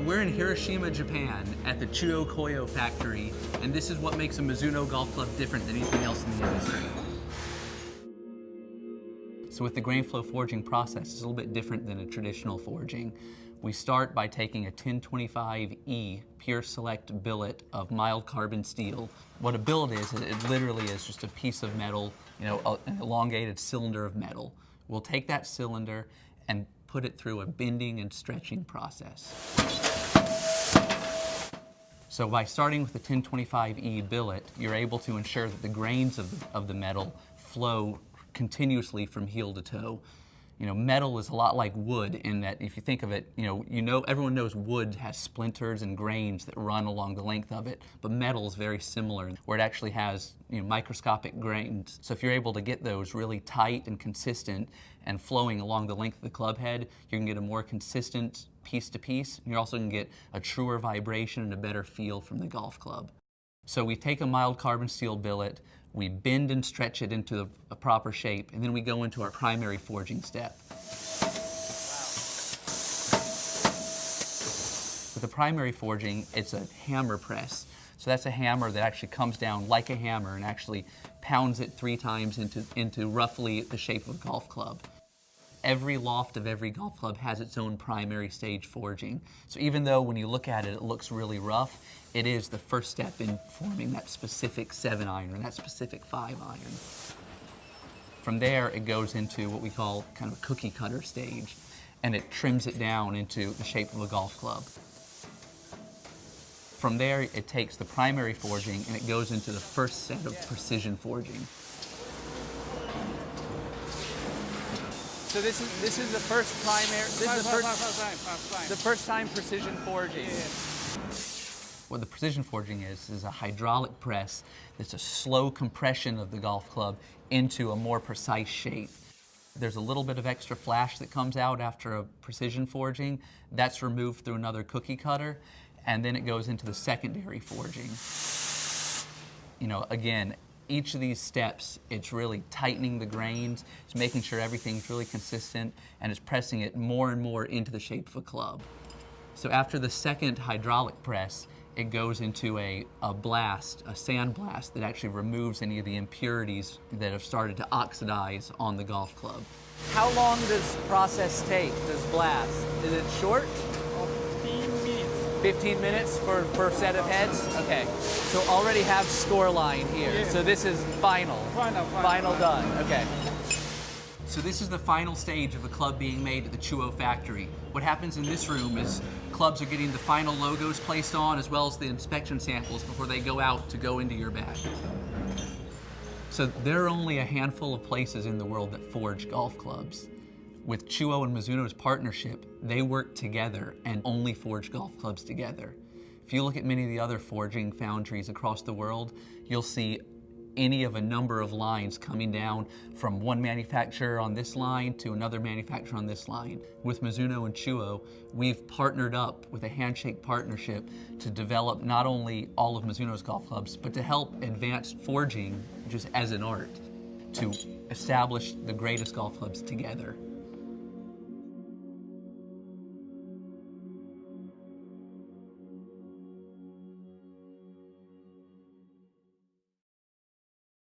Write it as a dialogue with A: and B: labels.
A: we're in Hiroshima, Japan, at the Chuo factory, and this is what makes a Mizuno golf club different than anything else in the industry. So with the grain flow forging process, it's a little bit different than a traditional forging. We start by taking a 1025E Pure Select billet of mild carbon steel. What a billet is, it literally is just a piece of metal, an elongated cylinder of metal. We'll take that cylinder and put it through a bending and stretching process. So by starting with the 1025E billet, you're able to ensure that the grains of the metal flow continuously from heel to toe. Metal is a lot like wood in that if you think of it, everyone knows wood has splinters and grains that run along the length of it, but metal is very similar where it actually has microscopic grains. So if you're able to get those really tight and consistent and flowing along the length of the club head, you can get a more consistent piece to piece. You're also going to get a truer vibration and a better feel from the golf club. So we take a mild carbon steel billet, we bend and stretch it into a proper shape, and then we go into our primary forging step. With the primary forging, it's a hammer press. So that's a hammer that actually comes down like a hammer and actually pounds it 3 times into roughly the shape of a golf club. Every loft of every golf club has its own primary stage forging. So even though when you look at it, it looks really rough, it is the first step in forming that specific 7-iron or that specific 5-iron. From there, it goes into what we call kind of a cookie cutter stage, and it trims it down into the shape of a golf club. From there, it takes the primary forging and it goes into the first set of precision forging.
B: So this is the first primary. This is the first time precision forging.
A: What the precision forging is a hydraulic press that's a slow compression of the golf club into a more precise shape. There's a little bit of extra flash that comes out after a precision forging. That's removed through another cookie cutter, and then it goes into the secondary forging. Again, each of these steps, it's really tightening the grains, it's making sure everything's really consistent, and it's pressing it more and more into the shape of a club. So after the second hydraulic press, it goes into a blast, a sand blast, that actually removes any of the impurities that have started to oxidize on the golf club.
B: How long does this process take, this blast? Is it short?
C: 15 minutes.
B: 15 minutes for a set of heads? Okay. So already have score line here.
C: Yeah.
B: So this is final. Final done. Okay.
A: So this is the final stage of a club being made at the Chuo factory. What happens in this room is clubs are getting the final logos placed on as well as the inspection samples before they go out to go into your bag. So there are only a handful of places in the world that forge golf clubs. With Chuo and Mizuno's partnership, they work together and only forge golf clubs together. If you look at many of the other forging foundries across the world, you'll see any of a number of lines coming down from one manufacturer on this line to another manufacturer on this line. With Mizuno and Chuo, we've partnered up with a handshake partnership to develop not only all of Mizuno's golf clubs, but to help advance forging just as an art, to establish the greatest golf clubs together.